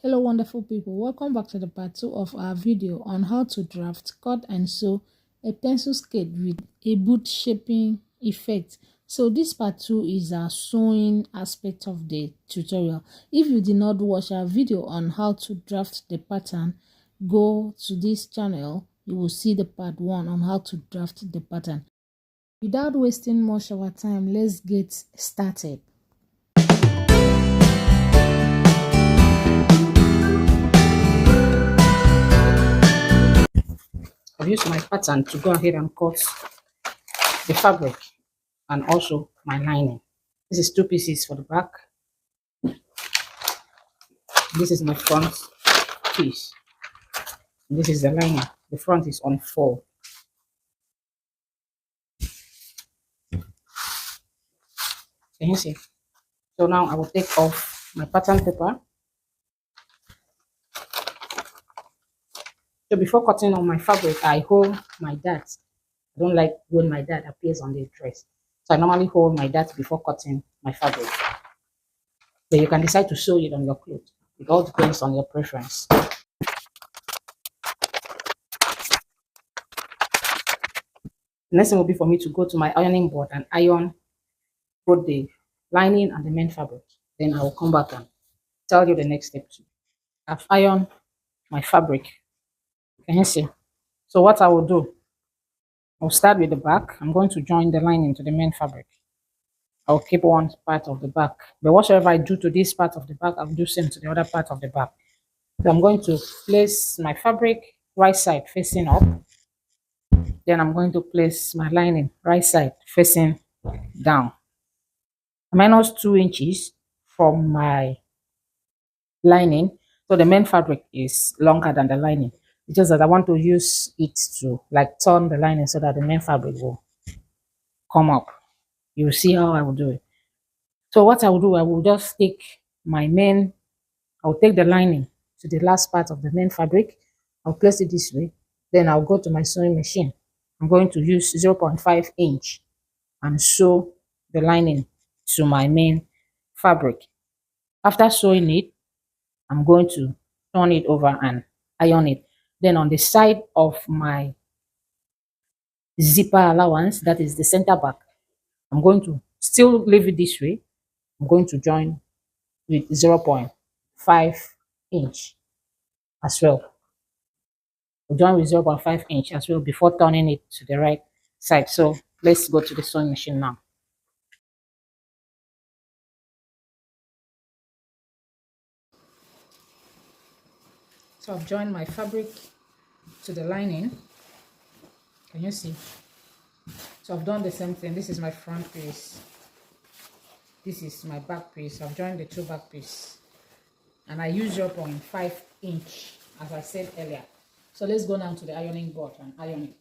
Hello wonderful people, welcome back to the part 2 of our video on how to draft, cut and sew a pencil skirt with a boot shaping effect. So this part 2 is our sewing aspect of the tutorial. If you did not watch our video on how to draft the pattern, go to this channel. You will see the part 1 on how to draft the pattern. Without wasting much of our time, let's get started. I've used my pattern to go ahead and cut the fabric and also my lining. This is 2 pieces for the back. This is my front piece. This is the lining. The front is on 4. Can you see? So now I will take off my pattern paper. So before cutting on my fabric, I hold my dart. I don't like when my dart appears on the dress. So I normally hold my dart before cutting my fabric. But you can decide to sew it on your clothes. It all depends on your preference. The next thing will be for me to go to my ironing board and iron both the lining and the main fabric. Then I will come back and tell you the next step too. I've ironed my fabric. Can you see? So what I will do, I'll start with the back. I'm going to join the lining to the main fabric. I'll keep one part of the back. But whatever I do to this part of the back, I'll do same to the other part of the back. So I'm going to place my fabric right side facing up. Then I'm going to place my lining right side facing down. Minus 2 inches from my lining. So the main fabric is longer than the lining. It's just that I want to use it to like turn the lining so that the main fabric will come up. You'll see how I will do it. So what I will do, I will just take I'll take the lining to the last part of the main fabric. I'll place it this way. Then I'll go to my sewing machine. I'm going to use 0.5 inch and sew the lining to my main fabric. After sewing it, I'm going to turn it over and iron it. Then on the side of my zipper allowance, that is the center back, I'm going to still leave it this way. I'm going to join with 0.5 inch as well. We'll join with 0.5 inch as well before turning it to the right side. So let's go to the sewing machine now. So I've joined my fabric to the lining. Can you see? So I've done the same thing. This is my front piece. This is my back piece. I've joined the 2 back pieces. And I use 0.5 inch, as I said earlier. So let's go down to the ironing board and iron it.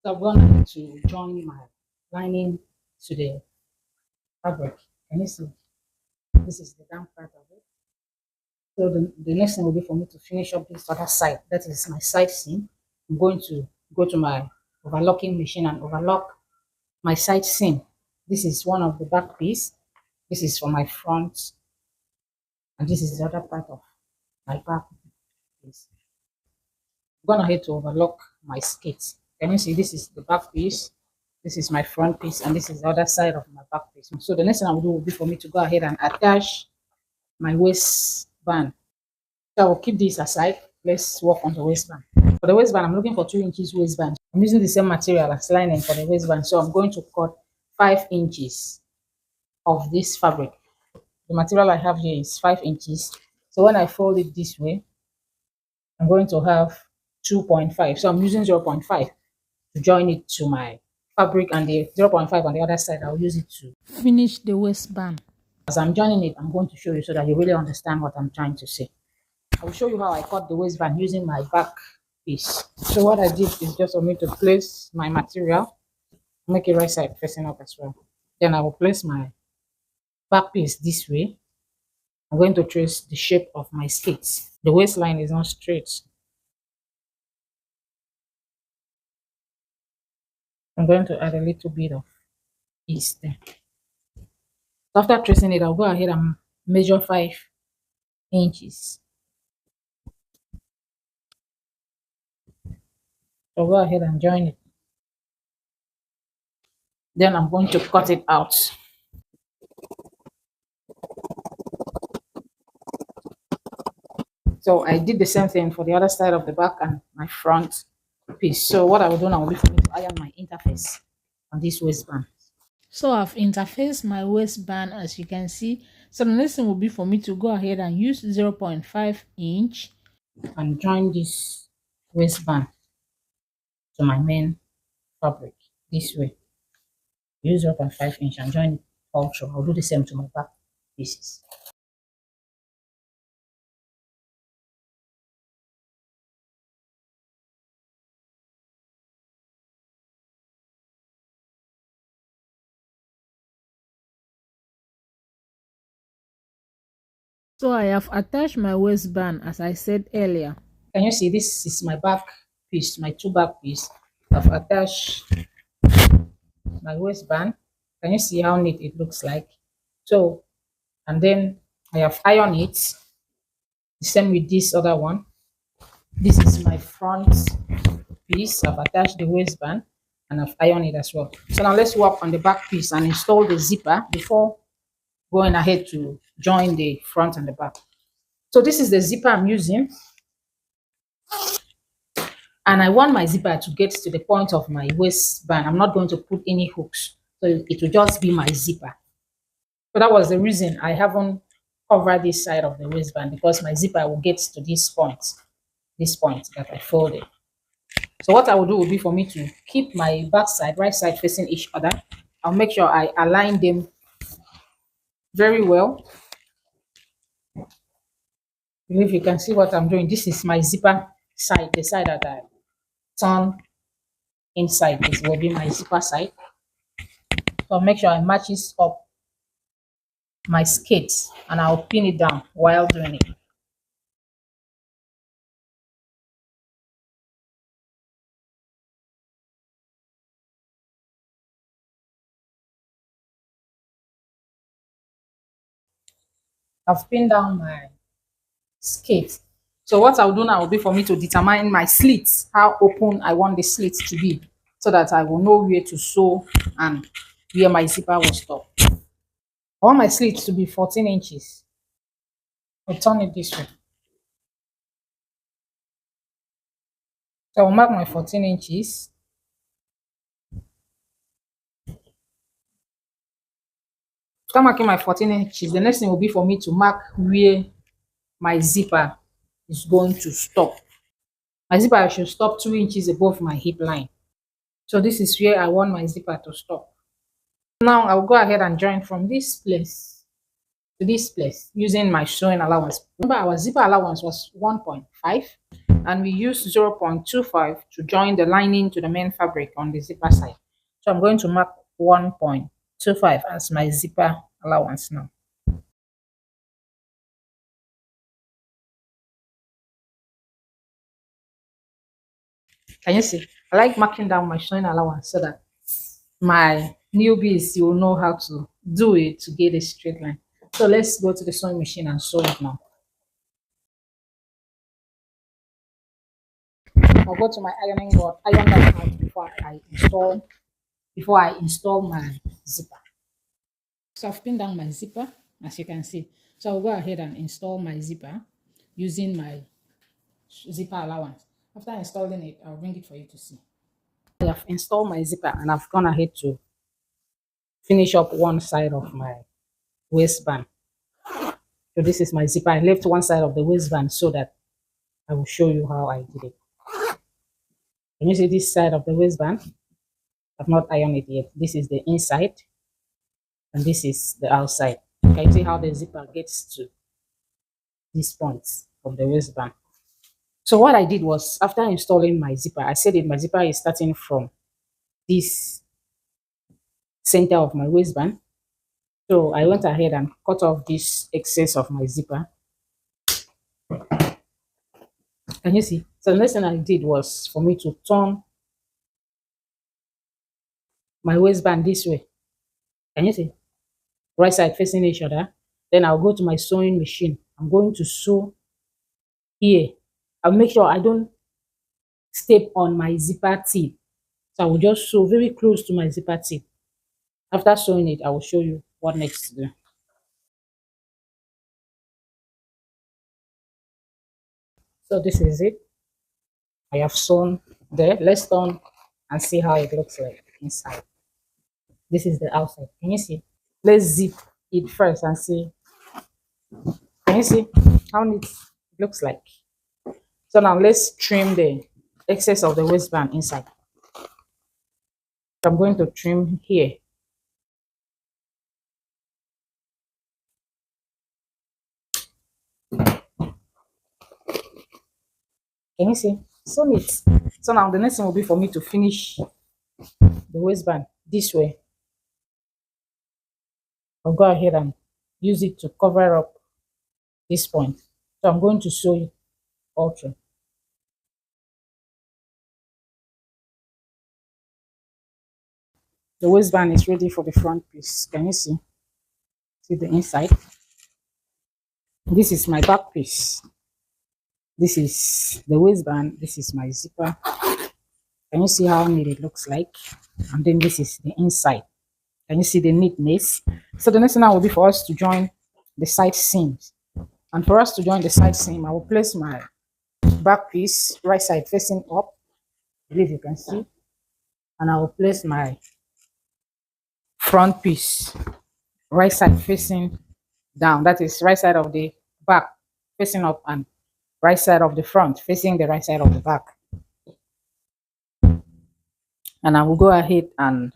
So I'm going to join my lining to the fabric. Can you see? This is the down part of it. So the next thing will be for me to finish up this other side. That is my side seam. I'm going to go to my overlocking machine and overlock my side seam. This is one of the back piece. This is for my front. And this is the other part of my back piece. I'm going ahead to overlock my skirt. Can you see? This is the back piece. This is my front piece. And this is the other side of my back piece. So the next thing I will do will be for me to go ahead and attach my waistband. So I will keep this aside. Let's work on the waistband. For the waistband, I'm looking for 2 inches waistband. I'm using the same material as lining for the waistband. So I'm going to cut 5 inches of this fabric. The material I have here is 5 inches. So when I fold it this way, I'm going to have 2.5. So I'm using 0.5 to join it to my fabric, and the 0.5 on the other side, I'll use it to Finish the waistband. As I'm joining it, I'm going to show you so that you really understand what I'm trying to say. I will show you how I cut the waistband using my back piece. So what I did is just for me to place my material, make it right side facing up as well. Then I will place my back piece this way. I'm going to trace the shape of my skirt. The waistline is not straight. I'm going to add a little bit of ease there. So after tracing it, I'll go ahead and measure 5 inches. So go ahead and join it. Then I'm going to cut it out. So I did the same thing for the other side of the back and my front piece. So what I will do now will be for me to iron my interface on this waistband. So I've interfaced my waistband, as you can see. So the next thing will be for me to go ahead and use 0.5 inch and join this waistband to my main fabric this way. Use 0.5 inch and join it all through. I'll do the same to my back pieces. So I have attached my waistband, as I said earlier. Can you see this is my back piece, my two back piece? I've attached my waistband. Can you see how neat it looks like? So, and then I have ironed it. The same with this other one. This is my front piece. I've attached the waistband and I've ironed it as well. So now let's work on the back piece and install the zipper before going ahead to join the front and the back. So this is the zipper I'm using. And I want my zipper to get to the point of my waistband. I'm not going to put any hooks. So it will just be my zipper. So that was the reason I haven't covered this side of the waistband, because my zipper will get to this point that I folded. So what I will do will be for me to keep my back side, right side facing each other. I'll make sure I align them very well. If you can see what I'm doing, this is my zipper side, the side that I turn inside. This will be my zipper side. So I'll make sure I matches up my skates and I'll pin it down while doing it. I've pinned down my skate. So what I'll do now will be for me to determine my slits, how open I want the slits to be, so that I will know where to sew and where my zipper will stop. I want my slits to be 14 inches. I'll turn it this way. So I'll mark my 14 inches. After marking my 14 inches, the next thing will be for me to mark where my zipper is going to stop. My zipper should stop 2 inches above my hip line. So this is where I want my zipper to stop. Now I'll go ahead and join from this place to this place using my sewing allowance. Remember, our zipper allowance was 1.5 and we used 0.25 to join the lining to the main fabric on the zipper side. So I'm going to mark 1.25 as my zipper allowance now. Can you see? I like marking down my sewing allowance so that my newbies, you will know how to do it to get a straight line. So let's go to the sewing machine and sew it now. I'll go to my ironing board, iron that out before I install my zipper. So I've pinned down my zipper, as you can see. So I'll go ahead and install my zipper using my zipper allowance. After installing it, I'll bring it for you to see. I have installed my zipper and I've gone ahead to finish up one side of my waistband. So this is my zipper. I left one side of the waistband so that I will show you how I did it. Can you see this side of the waistband? I've not ironed it yet. This is the inside and this is the outside. Can you see how the zipper gets to these points of the waistband? So what I did was, after installing my zipper, I said that my zipper is starting from this center of my waistband. So I went ahead and cut off this excess of my zipper. Can you see? So the next thing I did was for me to turn my waistband this way. Can you see? Right side facing each other. Then I'll go to my sewing machine I'm going to sew here. I'll make sure I don't step on my zipper tip. So I will just sew very close to my zipper tip. After sewing it, I will show you what next to do. So this is it. I have sewn there. Let's turn and see how it looks like inside. This is the outside. Can you see? Let's zip it first and see. Can you see how neat it looks like? So now let's trim the excess of the waistband inside. I'm going to trim here. Can you see? So neat. So now the next thing will be for me to finish the waistband this way. I'll go ahead and use it to cover up this point. So I'm going to sew it all through. The waistband is ready for the front piece. Can you see? See the inside? This is my back piece. This is the waistband. This is my zipper. Can you see how neat it looks like? And then this is the inside. Can you see the neatness? So the next thing now will be for us to join the side seams. And for us to join the side seam, I will place my back piece right side facing up. I believe you can see. And I will place my front piece right side facing down. That is right side of the back facing up and right side of the front facing the right side of the back. And I will go ahead and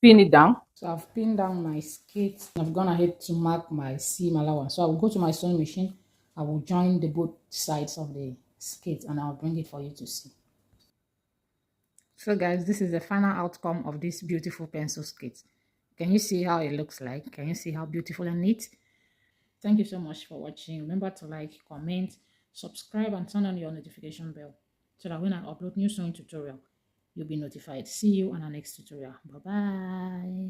pin it down. So I've pinned down my skirt. I've gone ahead to mark my seam allowance. So I will go to my sewing machine. I will join the both sides of the skirt and I'll bring it for you to see. So guys, this is the final outcome of this beautiful pencil skirt. Can you see how it looks like? Can you see how beautiful and neat? Thank you so much for watching. Remember to like, comment, subscribe, and turn on your notification bell so that when I upload new sewing tutorial, you'll be notified. See you on our next tutorial. Bye bye.